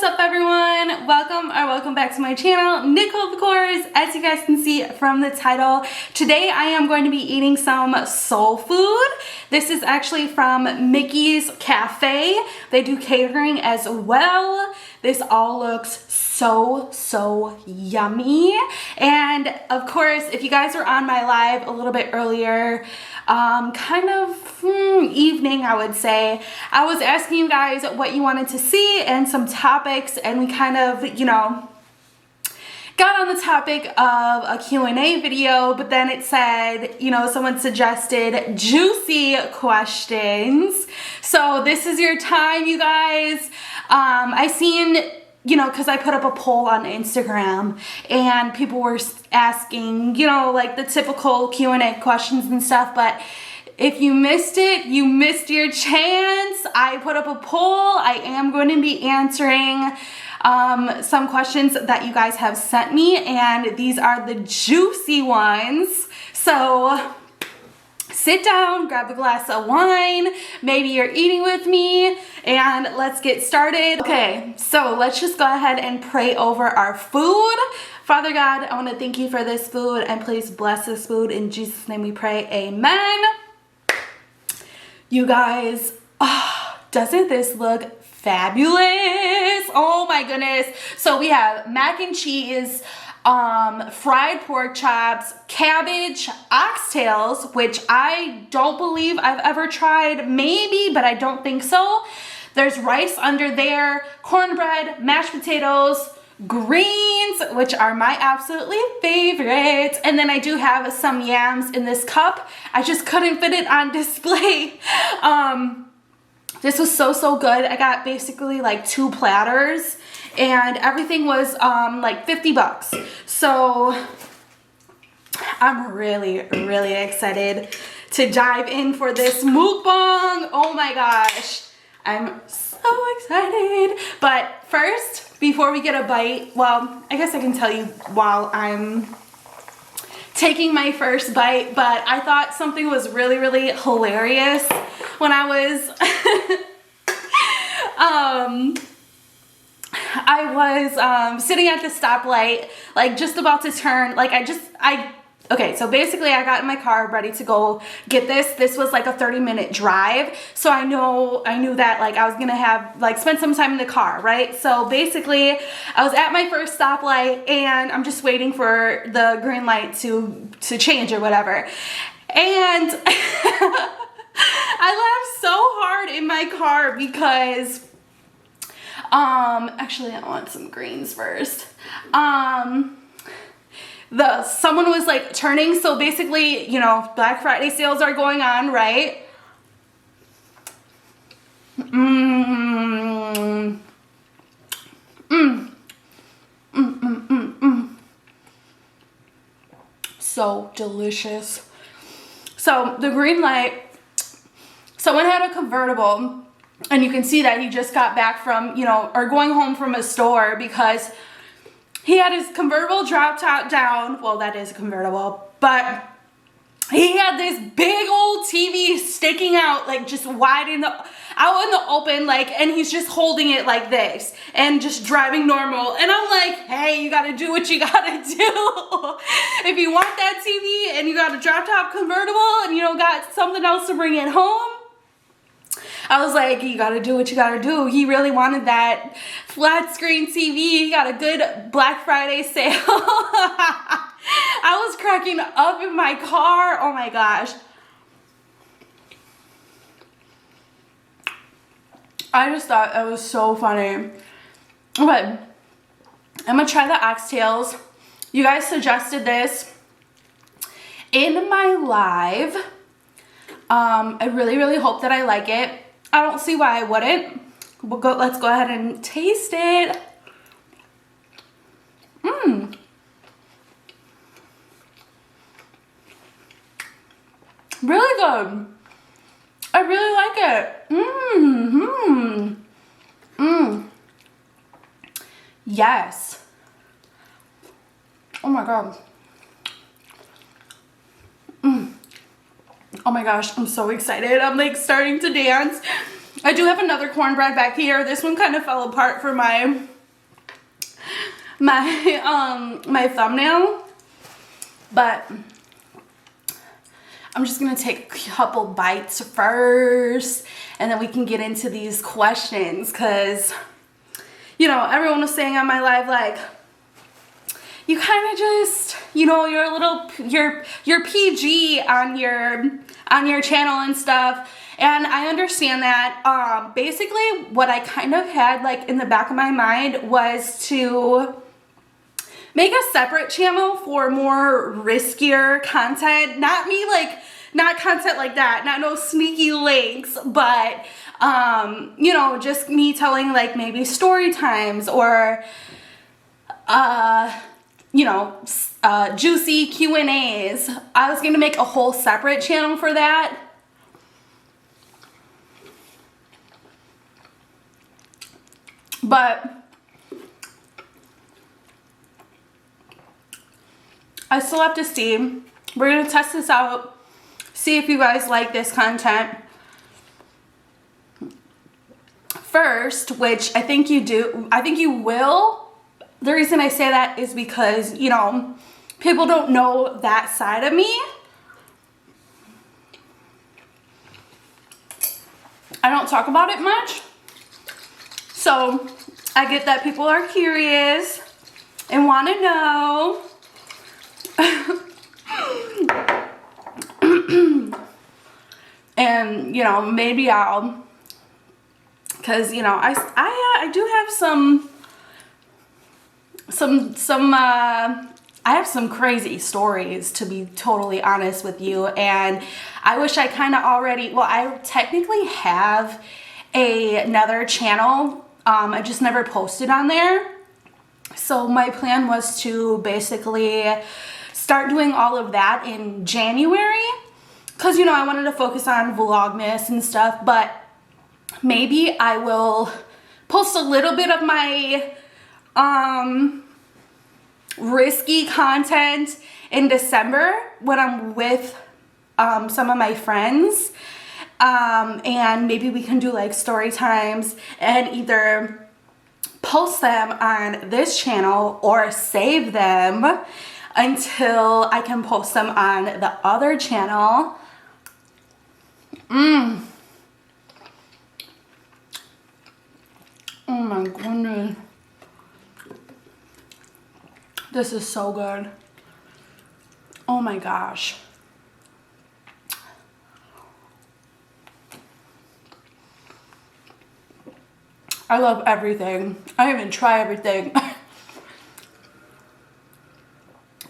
up, everyone? Welcome back to my channel, Nicole of course. As you guys can see from the title, today I am going to be eating some soul food. This is actually from Mickey's Cafe. They do catering as well. This all looks so yummy. And of course, if you guys were on my live a little bit earlier, evening, I would say, I was asking you guys what you wanted to see and some topics, and we kind of, you know, got on the topic of a Q&A video, but then it said, you know, someone suggested juicy questions. So this is your time, you guys. I seen, you know, because I put up a poll on Instagram and people were asking, you know, like the typical Q&A questions and stuff, but if you missed it, you missed your chance. I put up a poll. I am going to be answering some questions that you guys have sent me, and these are the juicy ones. So sit down, grab a glass of wine, maybe you're eating with me, and let's get started. Okay, so let's just go ahead and pray over our food. Father God, I want to thank you for this food, and please bless this food. In Jesus' name we pray, amen. You guys, doesn't this look fabulous? Oh my goodness. So we have mac and cheese, fried pork chops, cabbage, oxtails, which I don't believe I've ever tried, maybe, but I don't think so. There's rice under there, cornbread, mashed potatoes, greens, which are my absolutely favorite, and then I do have some yams in this cup. I just couldn't fit it on display. This was so good. I got basically like 2 platters, and everything was like 50 bucks. So I'm really excited to dive in for this mukbang. Oh my gosh, I'm so excited. But first, before we get a bite, well, I guess I can tell you while I'm taking my first bite, but I thought something was really hilarious when I was sitting at the stoplight, like just about to turn, like okay, so basically I got in my car ready to go get this. This was like a 30-minute drive. So I knew that like I was gonna have like spend some time in the car, right? So basically I was at my first stoplight and I'm just waiting for the green light to change or whatever. And I laughed so hard in my car because actually I want some greens first. Someone was like turning, so basically, you know, Black Friday sales are going on, right? So delicious. So the green light, someone had a convertible, and you can see that he just got back from, you know, or going home from a store because he had his convertible drop top down. Well, that is a convertible, but he had this big old TV sticking out, like just out in the open, like, and he's just holding it like this and just driving normal. And I'm like, hey, you gotta do what you gotta do. If you want that TV and you got a drop top convertible and you don't got something else to bring it home, I was like, you gotta do what you gotta do. He really wanted that flat screen TV. He got a good Black Friday sale. I was cracking up in my car. Oh my gosh. I just thought that was so funny. But I'm gonna try the oxtails. You guys suggested this in my live. I really hope that I like it. I don't see why I wouldn't. Let's go ahead and taste it. Really good. I really like it. Yes. Oh my god. Oh my gosh, I'm so excited. I'm like starting to dance. I do have another cornbread back here. This one kind of fell apart for my my thumbnail, but I'm just gonna take a couple bites first, and then we can get into these questions, because, you know, everyone was saying on my live, like, you kind of just, you know, you're a little, you're PG on your channel and stuff, and I understand that. Basically, what I kind of had, like, in the back of my mind was to make a separate channel for more riskier content. Not me, like, not content like that, not no sneaky links, but, you know, just me telling, like, maybe story times, or, you know, juicy Q&As. I was gonna make a whole separate channel for that. But I still have to see. We're gonna test this out, see if you guys like this content first, which I think you do. I think you will. The reason I say that is because, you know, people don't know that side of me. I don't talk about it much. So I get that people are curious and want to know. And, you know, maybe I'll, because, you know, I do have I have some crazy stories, to be totally honest with you, and I wish I kind of already, well, I technically have another channel, I just never posted on there. So my plan was to basically start doing all of that in January, because, you know, I wanted to focus on Vlogmas and stuff, but maybe I will post a little bit of my risky content in December when I'm with some of my friends, and maybe we can do like story times and either post them on this channel or save them until I can post them on the other channel. Oh my goodness. This is so good. Oh my gosh. I love everything. I even try everything.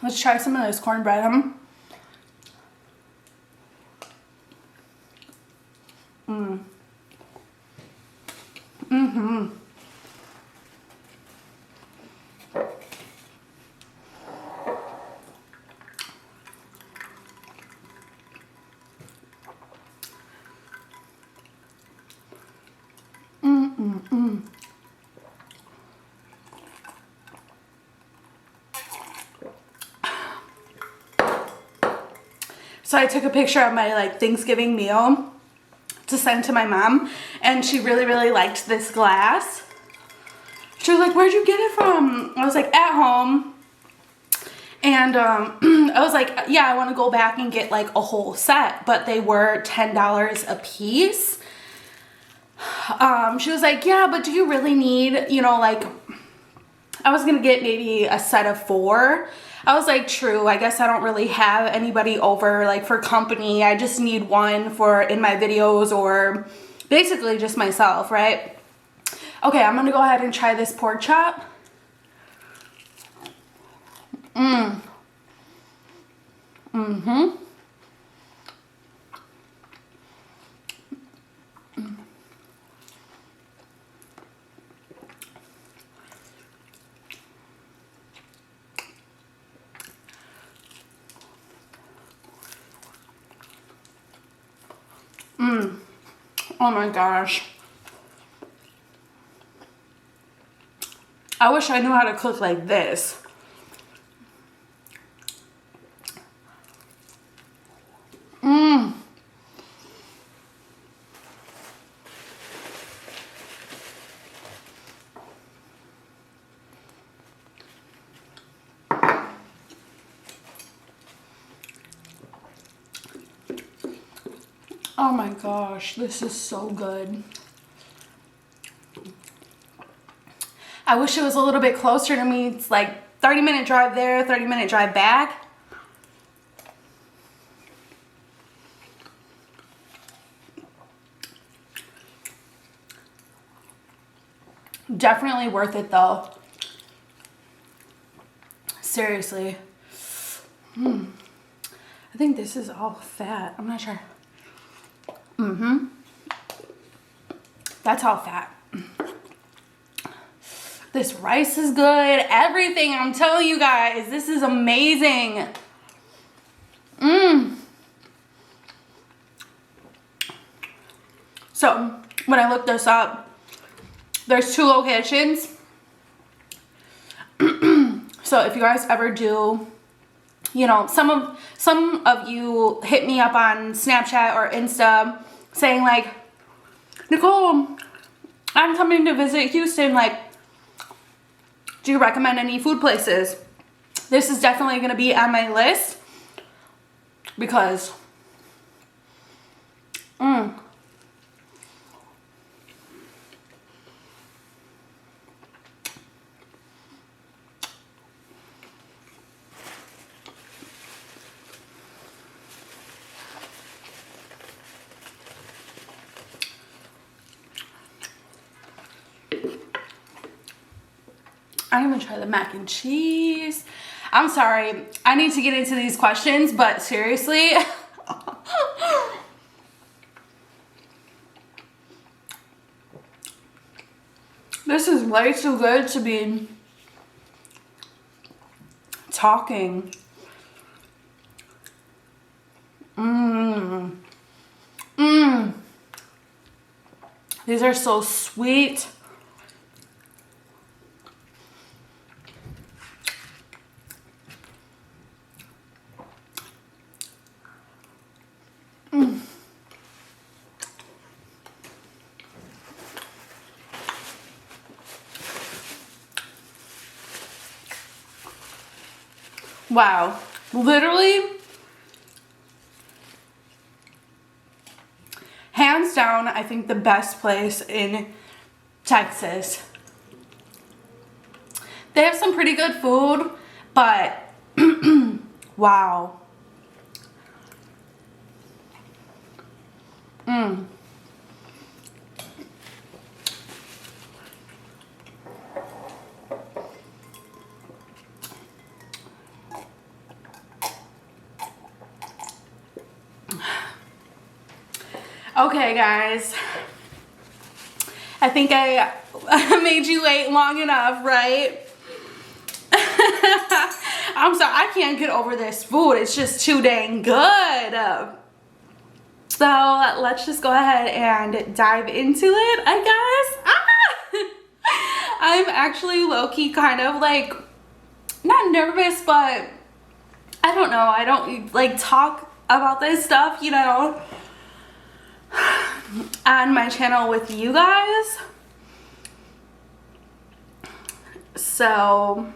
Let's try some of this cornbread. So I took a picture of my like Thanksgiving meal to send to my mom, and she really, really liked this glass. She was like, "Where'd you get it from?" I was like, "At home." And I was like, "Yeah, I want to go back and get like a whole set," but they were $10 a piece. She was like, "Yeah, but do you really need, you know, like," I was gonna get maybe a set of 4. I was like, true, I guess I don't really have anybody over like for company. I just need one for in my videos, or basically just myself, right? Okay, I'm gonna go ahead and try this pork chop. Oh my gosh. I wish I knew how to cook like this. Oh my gosh, this is so good. I wish it was a little bit closer to me. It's like 30-minute drive there, 30-minute drive back. Definitely worth it though. Seriously. I think this is all fat. I'm not sure. That's all fat. This rice is good. Everything, I'm telling you guys, this is amazing. So, when I looked this up, there's 2 locations. So if you guys ever do, you know, some of you hit me up on Snapchat or Insta saying like, Nicole, I'm coming to visit Houston, like, do you recommend any food places? This is definitely going to be on my list because I didn't even try the mac and cheese. I'm sorry. I need to get into these questions, but seriously. This is way too good to be talking. These are so sweet. Wow, literally, hands down, I think the best place in Texas. They have some pretty good food, but wow. Okay, guys. I think I made you wait long enough, right? I'm sorry, I can't get over this food. It's just too dang good. So let's just go ahead and dive into it, I guess. I'm actually low-key kind of like, not nervous, but I don't know. I don't like talk about this stuff, you know, on my channel with you guys. So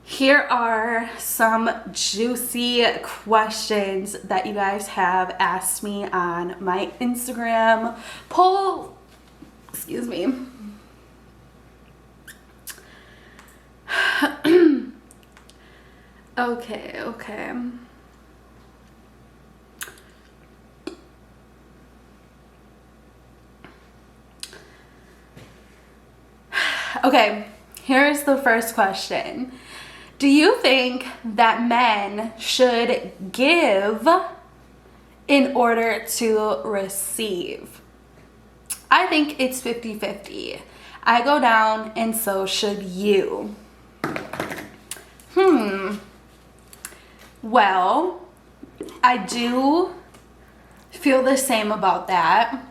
here are some juicy questions that you guys have asked me on my Instagram poll. Excuse me. Okay. Okay, here's the first question. Do you think that men should give in order to receive? I think it's 50-50. I go down and so should you. Well, I do feel the same about that.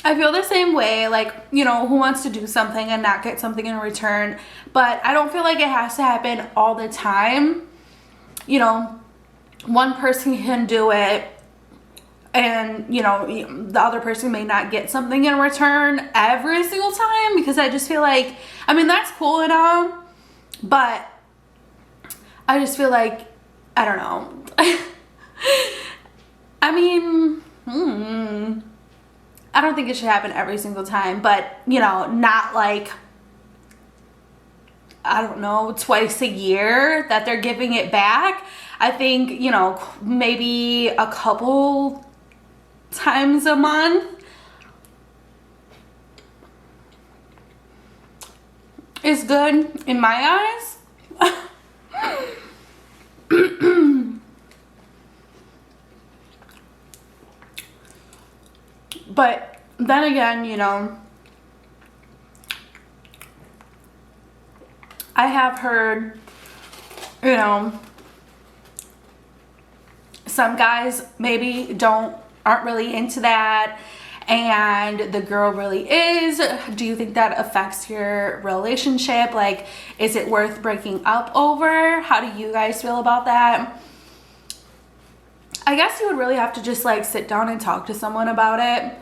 I feel the same way, like, you know, who wants to do something and not get something in return? But I don't feel like it has to happen all the time. You know, one person can do it and you know, the other person may not get something in return every single time, because I just feel like, I mean, that's cool and all, but I just feel like, I don't know. I mean, I don't think it should happen every single time, but you know, not like, I don't know, twice a year that they're giving it back. I think, you know, maybe a couple times a month is good in my eyes. But then again, you know, I have heard, you know, some guys maybe aren't really into that, and the girl really is. Do you think that affects your relationship? Like, is it worth breaking up over? How do you guys feel about that? I guess you would really have to just like sit down and talk to someone about it,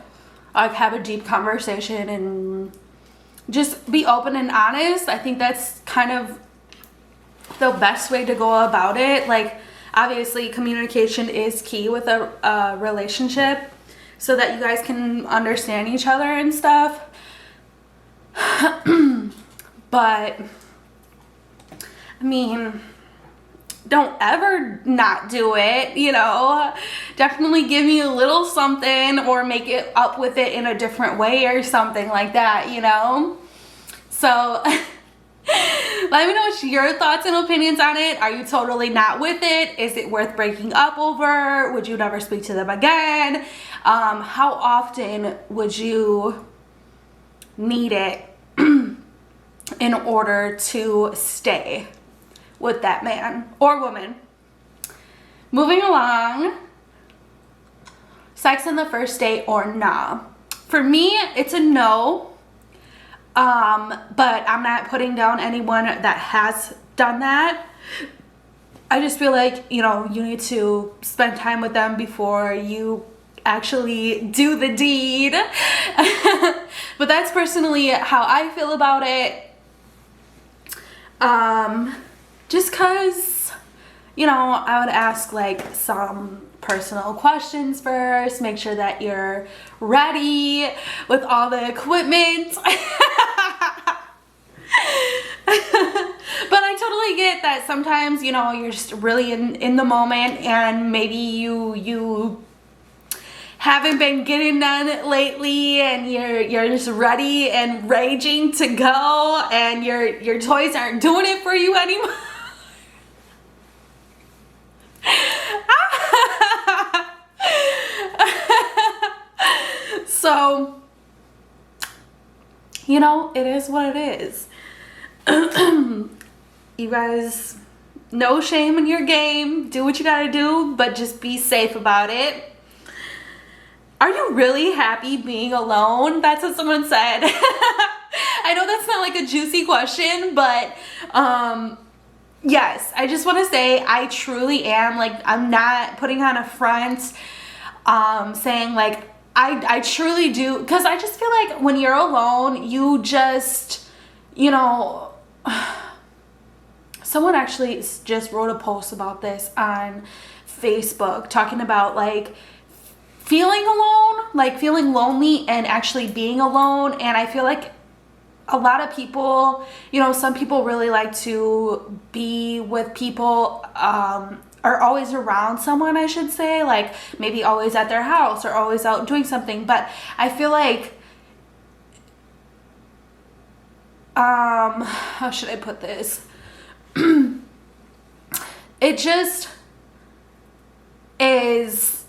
like have a deep conversation and just be open and honest. I think that's kind of the best way to go about it. Like, obviously communication is key with a relationship, so that you guys can understand each other and stuff. But I mean, don't ever not do it, you know. Definitely give me a little something, or make it up with it in a different way or something like that, you know. So let me know what your thoughts and opinions on it. Are you totally not with it? Is it worth breaking up over? Would you never speak to them again? How often would you need it in order to stay with that man or woman? Moving along. Sex on the first date or nah? For me, it's a no. But I'm not putting down anyone that has done that. I just feel like, you know, you need to spend time with them before you actually do the deed. But that's personally how I feel about it. Just cause, you know, I would ask like some personal questions first, make sure that you're ready with all the equipment. But I totally get that sometimes, you know, you're just really in the moment, and maybe you haven't been getting none lately, and you're just ready and raging to go, and your toys aren't doing it for you anymore. So, you know, it is what it is. You guys, no shame in your game. Do what you gotta do, but just be safe about it. Are you really happy being alone? That's what someone said. I know that's not like a juicy question, but yes, I just want to say I truly am. Like, I'm not putting on a front, saying like I truly do, because I just feel like when you're alone, you just, you know, someone actually just wrote a post about this on Facebook, talking about like feeling alone, like feeling lonely and actually being alone. And I feel like a lot of people, you know, some people really like to be with people, are always around someone, I should say, like maybe always at their house or always out doing something. But I feel like, how should I put this? It just is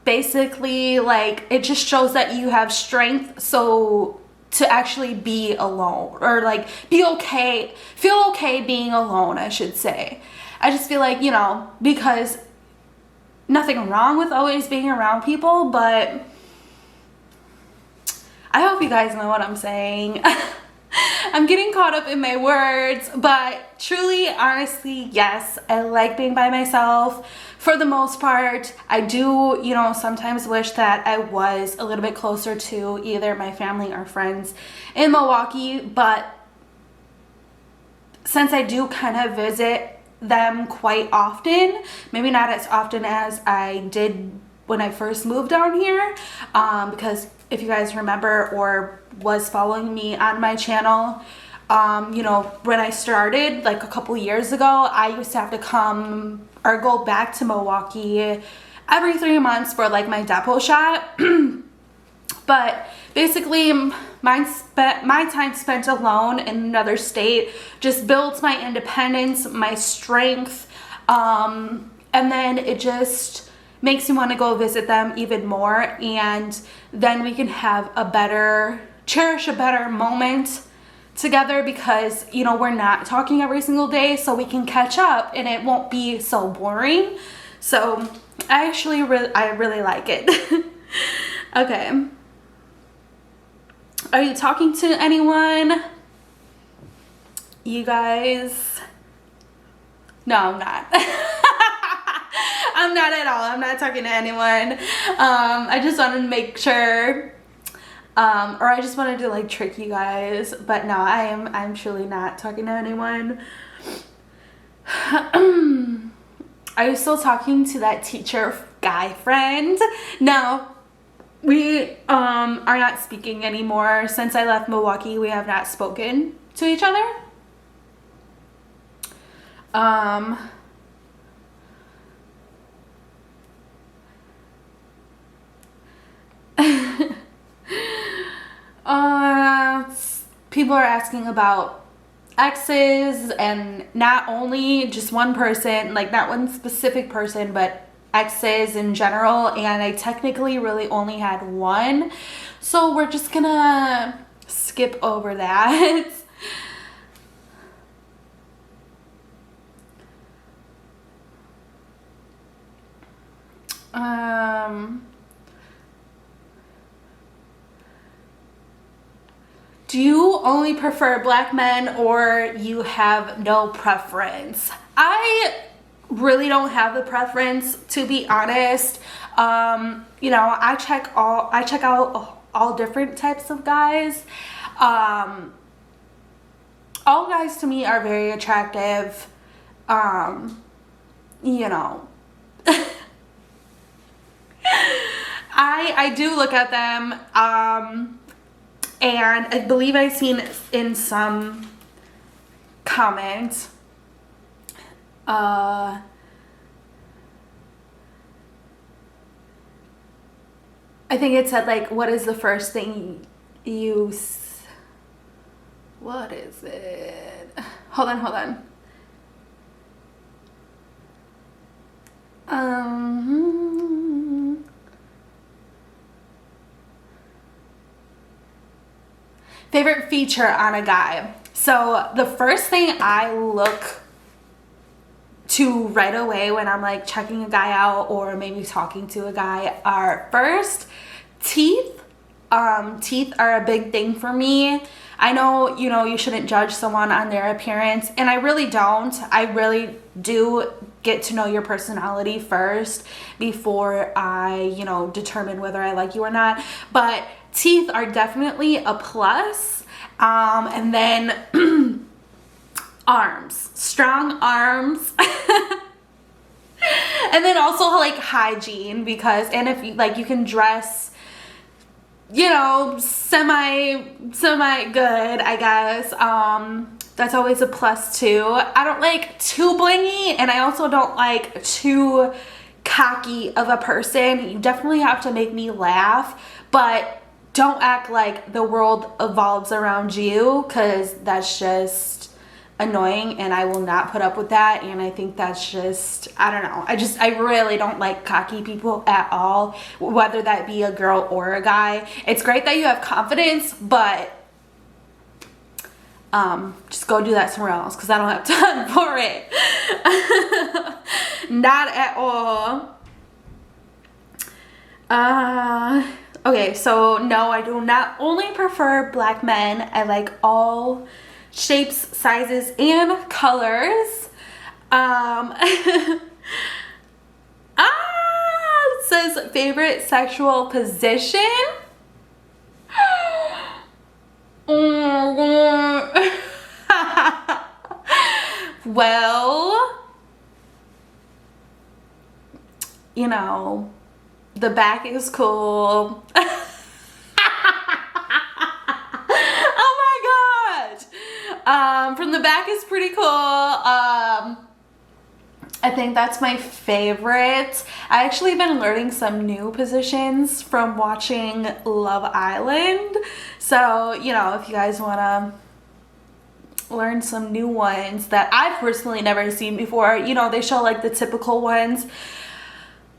basically like, it just shows that you have strength, so to actually be alone, or like be okay, feel okay being alone, I should say. I just feel like, you know, because nothing wrong with always being around people, but I hope you guys know what I'm saying. I'm getting caught up in my words, but truly, honestly, yes, I like being by myself for the most part. I do, you know, sometimes wish that I was a little bit closer to either my family or friends in Milwaukee, but since I do kind of visit them quite often, maybe not as often as I did when I first moved down here, because if you guys remember or was following me on my channel, you know, when I started like a couple years ago, I used to have to come or go back to Milwaukee every 3 months for like my depot shot. But basically my time spent alone in another state just builds my independence, my strength, and then it just makes me want to go visit them even more, and then we can have cherish a better moment together, because you know we're not talking every single day, so we can catch up and it won't be so boring. So I really like it. Okay, are you talking to anyone, you guys? No, I'm not. I'm not at all. I'm not talking to anyone. I just wanted to make sure, or I just wanted to like trick you guys, but no, I'm truly not talking to anyone. Are you still talking to that teacher guy friend? No, we are not speaking anymore. Since I left Milwaukee, we have not spoken to each other. People are asking about exes, and not only just one person, like not one specific person, but exes in general, and I technically really only had one, so we're just gonna skip over that. Do you only prefer black men, or you have no preference? I really don't have a preference, to be honest. You know, I check out all different types of guys. All guys to me are very attractive. You know, I do look at them, and I believe I've seen in some comments, I think it said like, what is the first thing what is it? Hold on. Favorite feature on a guy. So the first thing I look to right away when I'm like checking a guy out or maybe talking to a guy are first teeth. Teeth are a big thing for me. I know, you know, you shouldn't judge someone on their appearance, and I really don't. I really do get to know your personality first before I, you know, determine whether I like you or not. But teeth are definitely a plus. And then arms, strong arms. And then also like hygiene, because, and if you like, you can dress, you know, semi good, I guess. That's always a plus too. I don't like too blingy, and I also don't like too cocky of a person. You definitely have to make me laugh, but don't act like the world evolves around you, because that's just annoying, and I will not put up with that. And I think that's just, I don't know, I really don't like cocky people at all, whether that be a girl or a guy. It's great that you have confidence, but just go do that somewhere else, because I don't have time for it. Not at all. Okay, so no, I do not only prefer black men. I like all shapes, sizes, and colors. It says favorite sexual position. Well, you know, the back is cool. Oh my god. From the back is pretty cool. I think that's my favorite. I actually been learning some new positions from watching Love Island. So, you know, if you guys want to learn some new ones that I've personally never seen before, you know, they show like the typical ones.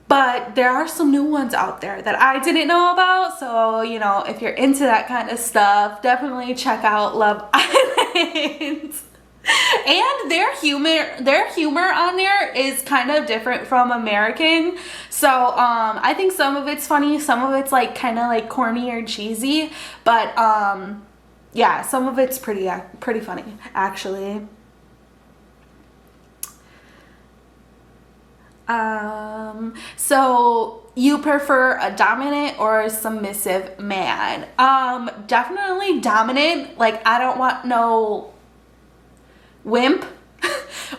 But there are some new ones out there that I didn't know about. So, you know, if you're into that kind of stuff, definitely check out Love Island. And their humor on there is kind of different from American. So, I think some of it's funny, some of it's like kind of like corny or cheesy, but yeah, some of it's pretty funny actually. So you prefer a dominant or a submissive man? Definitely dominant. Like, I don't want no wimp,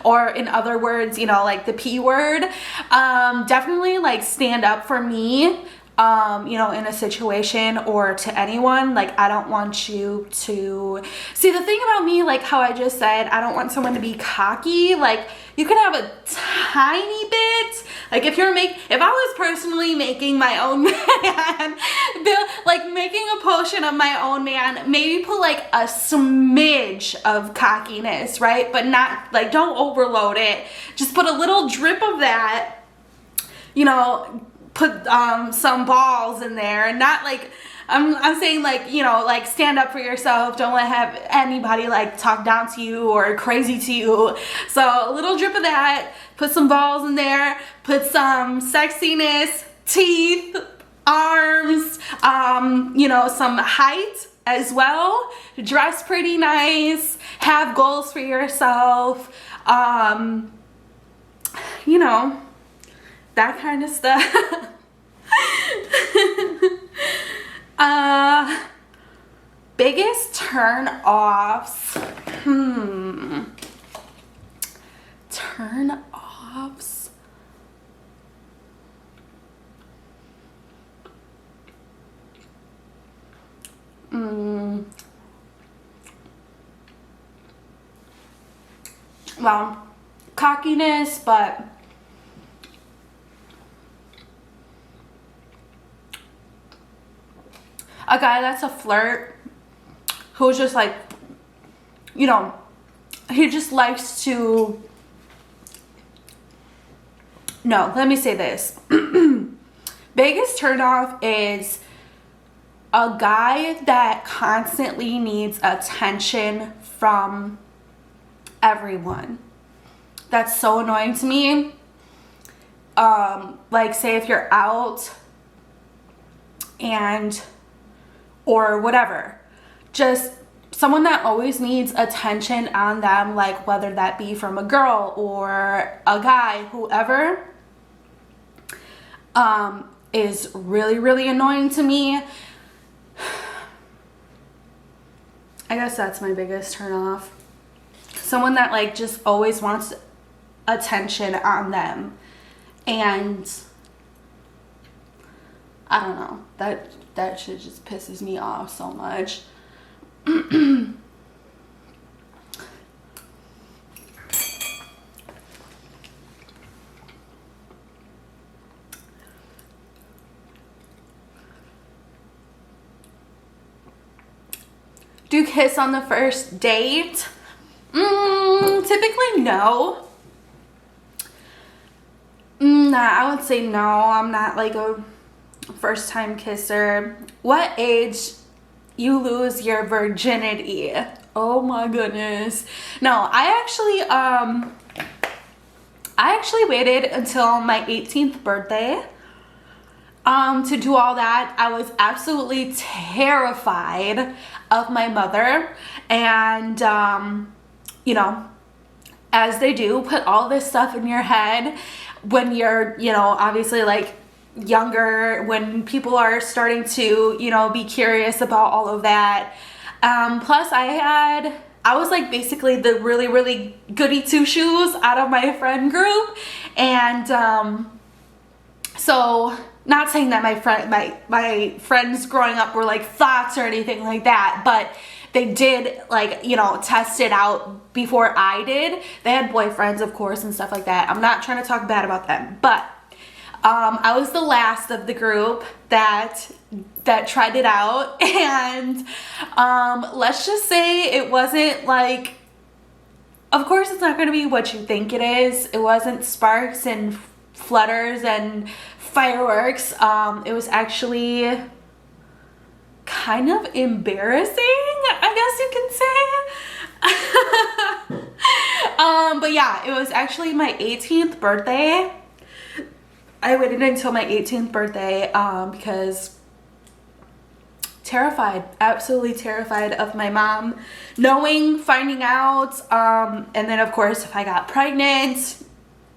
or in other words, you know, like the P word. Definitely like stand up for me, you know, in a situation or to anyone. Like, I don't want you to see, the thing about me, like how I just said, I don't want someone to be cocky. Like, you can have a tiny bit, like if I was personally making my own man, like making a potion of my own man, maybe put like a smidge of cockiness, right? But not like, don't overload it. Just put a little drip of that, you know, put some balls in there, and not like, I'm saying, like, you know, like stand up for yourself. Don't have anybody like talk down to you or crazy to you. So a little drip of that, put some balls in there, put some sexiness, teeth, arms, you know, some height as well. Dress pretty nice, have goals for yourself, you know, that kind of stuff. Biggest turn offs. Turn offs. Well, cockiness, but a guy that's a flirt, who's just like, you know, he just likes to, no, let me say this. Biggest turnoff is a guy that constantly needs attention from everyone. That's so annoying to me. Like, say if you're out and, or whatever, just someone that always needs attention on them, like whether that be from a girl or a guy, whoever, is really, really annoying to me. I guess that's my biggest turn off. Someone that like just always wants attention on them, and I don't know, that shit just pisses me off so much. Do you kiss on the first date? Typically no. Nah, I would say no. I'm not like a first time kisser. What age you lose your virginity? Oh my goodness. No, I actually waited until my 18th birthday. to do all that. I was absolutely terrified of my mother, and you know, as they do, put all this stuff in your head when you're, you know, obviously like younger, when people are starting to, you know, be curious about all of that. Plus I was like basically the really goody two shoes out of my friend group, and so not saying that my friends growing up were like thoughts or anything like that, but they did, like, you know, test it out before I did. They had boyfriends, of course, and stuff like that. I'm not trying to talk bad about them, but I was the last of the group that tried it out, and let's just say it wasn't like, of course it's not going to be what you think it is. It wasn't sparks and flutters and fireworks. It was actually kind of embarrassing, I guess you can say. But yeah, it was actually my 18th birthday. I waited until my 18th birthday because terrified, absolutely terrified of my mom knowing, finding out, and then of course if I got pregnant,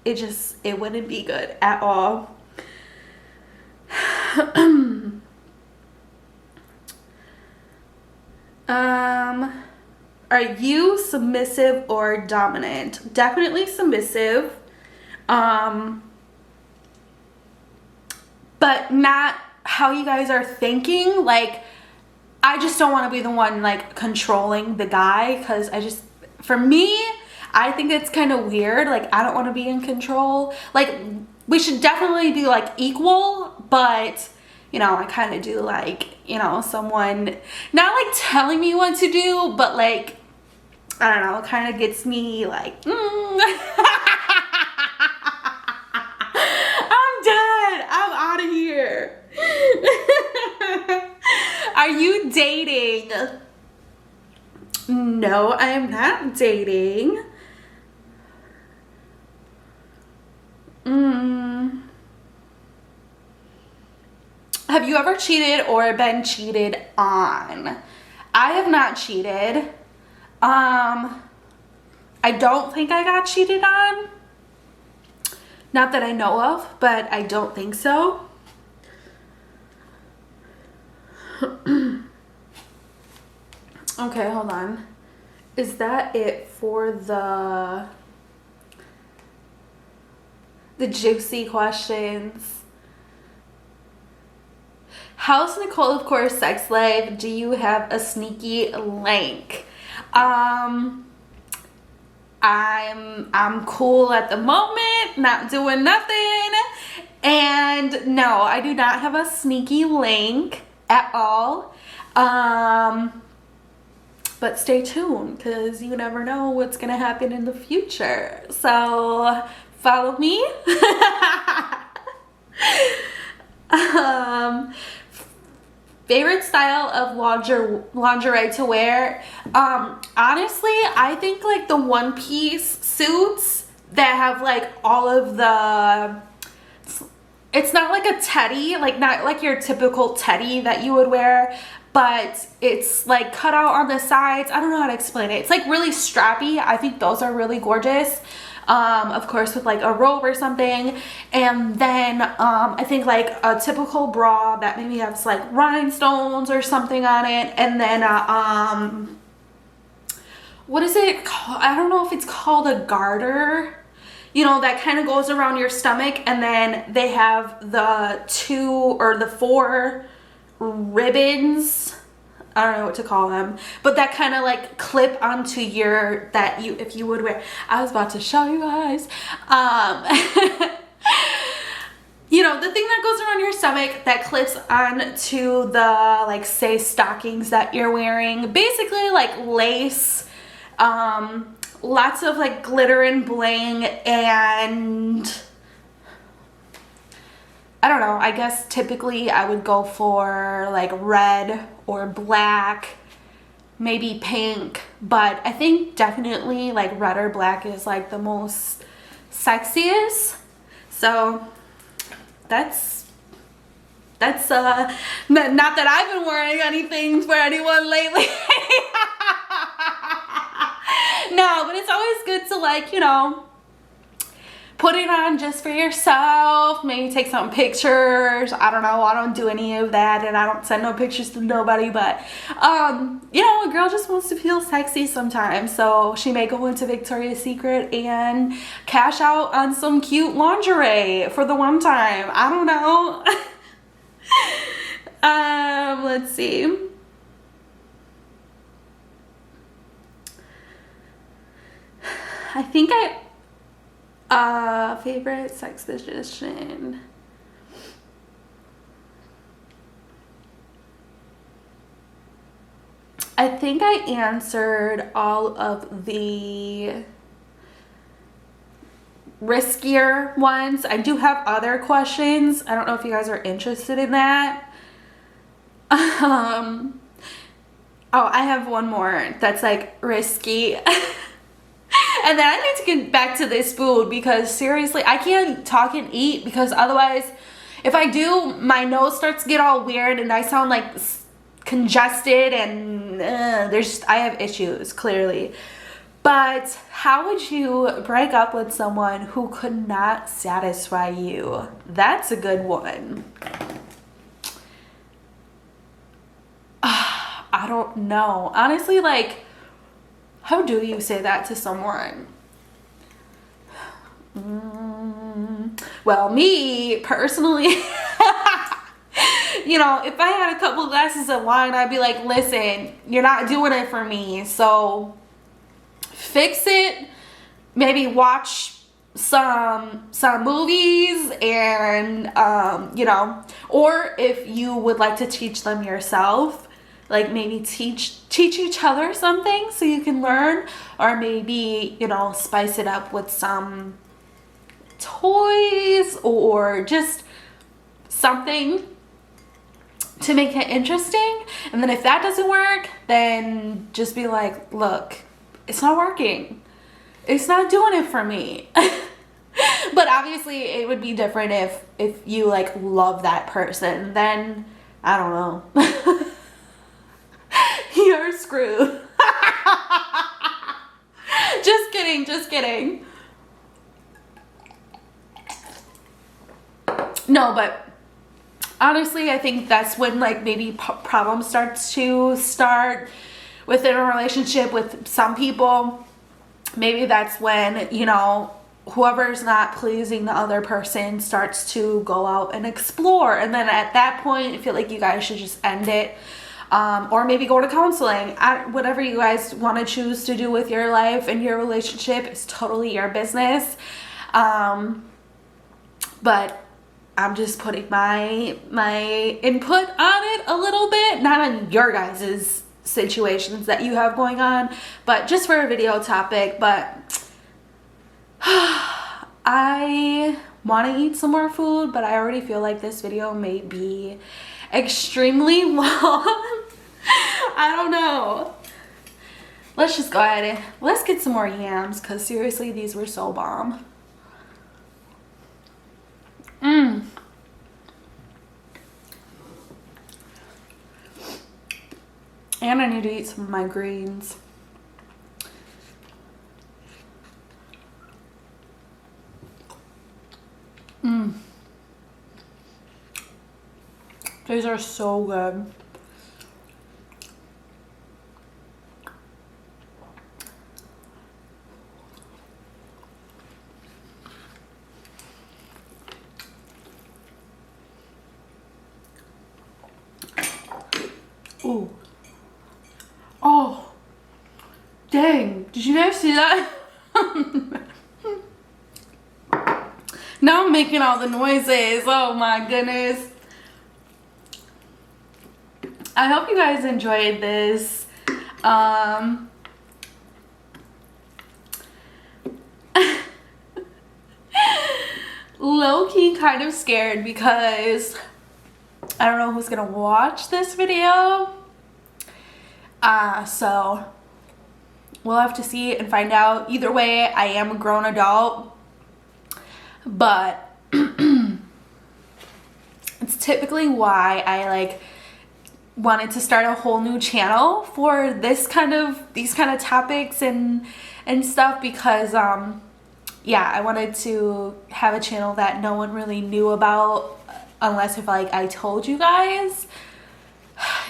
it wouldn't be good at all. Are you submissive or dominant? Definitely submissive. But not how you guys are thinking. Like, I just don't want to be the one like controlling the guy, because for me, I think it's kind of weird. Like, I don't want to be in control. Like, we should definitely be like equal, but you know, I kind of do like, you know, someone not like telling me what to do, but like, I don't know, it kind of gets me like, I'm done. I'm out of here. Are you dating? No, I am not dating. Have you ever cheated or been cheated on? I have not cheated. I don't think I got cheated on. Not that I know of, but I don't think so. Okay, hold on. Is that it for the juicy questions? How's Nicole, of course, sex life? Do you have a sneaky link? I'm cool at the moment, not doing nothing. And no, I do not have a sneaky link at all. But stay tuned, because you never know what's gonna happen in the future. So follow me. Favorite style of lingerie to wear? Honestly, I think like the one piece suits that have like all of the, it's not like a teddy, like not like your typical teddy that you would wear, but it's like cut out on the sides. I don't know how to explain it. It's like really strappy. I think those are really gorgeous. Of course with like a robe or something, and then I think like a typical bra that maybe has like rhinestones or something on it, and then what is it called? I don't know if it's called a garter, you know, that kind of goes around your stomach, and then they have the 2 or the 4 ribbons, I don't know what to call them, but that kind of like clip onto your, that you, if you would wear, I was about to show you guys, you know, the thing that goes around your stomach that clips onto the, like, say stockings that you're wearing, basically like lace, lots of like glitter and bling, and I don't know, I guess typically I would go for like red or black, maybe pink, but I think definitely like red or black is like the most sexiest. So that's That's not that I've been wearing anything for anyone lately. No, but it's always good to, like, you know, put it on just for yourself. Maybe take some pictures. I don't know. I don't do any of that, and I don't send no pictures to nobody. But, you know, a girl just wants to feel sexy sometimes. So she may go into Victoria's Secret and cash out on some cute lingerie for the one time. I don't know. Let's see. I think favorite sex position. I think I answered all of the riskier ones. I do have other questions. I don't know if you guys are interested in that. Oh, I have one more that's like risky. And then I need to get back to this food because seriously, I can't talk and eat because otherwise, if I do, my nose starts to get all weird and I sound like congested and I have issues, clearly. But how would you break up with someone who could not satisfy you? That's a good one. I don't know. Honestly, like, how do you say that to someone? Well, me personally, you know, if I had a couple glasses of wine, I'd be like, listen, you're not doing it for me. So fix it. Maybe watch some movies and, you know, or if you would like to teach them yourself, like maybe teach each other something so you can learn, or maybe, you know, spice it up with some toys or just something to make it interesting. And then if that doesn't work, then just be like, look, it's not working. It's not doing it for me. But obviously it would be different if you like love that person, then I don't know. You're screwed. Just kidding, just kidding. No, but honestly, I think that's when like maybe problems start within a relationship with some people. Maybe that's when, you know, whoever's not pleasing the other person starts to go out and explore. And then at that point, I feel like you guys should just end it. Or maybe go to counseling. Whatever you guys want to choose to do with your life and your relationship is totally your business. But I'm just putting my input on it a little bit, not on your guys' situations that you have going on, but just for a video topic. But I want to eat some more food, but I already feel like this video may be extremely long. I don't know. Let's just go ahead and let's get some more yams because seriously, these were so bomb. And I need to eat some of my greens. These are so good. Ooh. Oh. Dang. Did you guys see that? Now I'm making all the noises. Oh my goodness. I hope you guys enjoyed this. Low-key kind of scared because I don't know who's gonna watch this video. So we'll have to see and find out. Either way, I am a grown adult, but it's typically why I like wanted to start a whole new channel for these kind of topics and stuff, because yeah, I wanted to have a channel that no one really knew about unless if like I told you guys.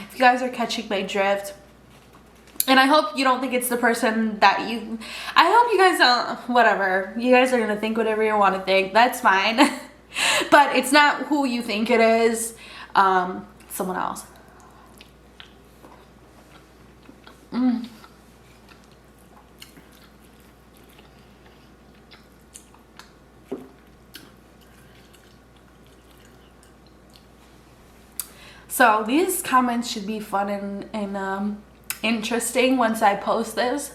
If you guys are catching my drift. And I hope you don't think it's the person that you, I hope you guys don't, whatever. You guys are gonna think whatever you want to think. That's fine. But it's not who you think it is. Someone else. So these comments should be fun and interesting once I post this.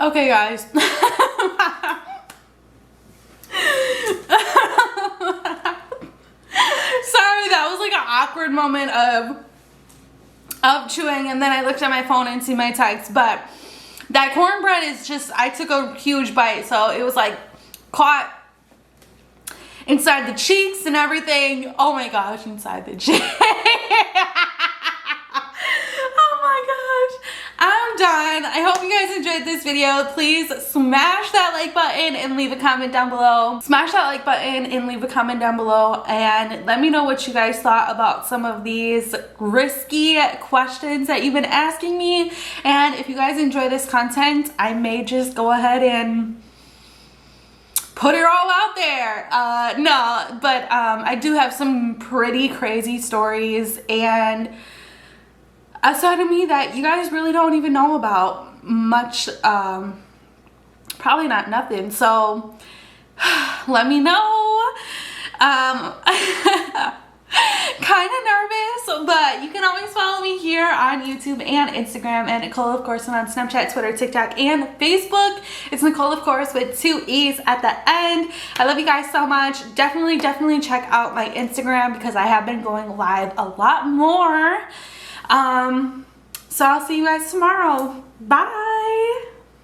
Okay, guys. Sorry, that was like an awkward moment of chewing, and then I looked at my phone and see my text. But that cornbread is just, I took a huge bite, so it was like caught inside the cheeks and everything. Oh my gosh, inside the cheeks. I'm done. I hope you guys enjoyed this video. Please smash that like button and leave a comment down below. Smash that like button and leave a comment down below, and let me know what you guys thought about some of these risky questions that you've been asking me. And if you guys enjoy this content, I may just go ahead and put it all out there. No, but I do have some pretty crazy stories and outside of me that you guys really don't even know about much. Probably not nothing. So let me know. Kind of nervous, but you can always follow me here on YouTube and Instagram, and Nicole, of course, and on Snapchat, Twitter, TikTok, and Facebook. It's Nicole, of course, with 2 E's at the end. I love you guys so much. Definitely check out my Instagram because I have been going live a lot more. So I'll see you guys tomorrow. Bye.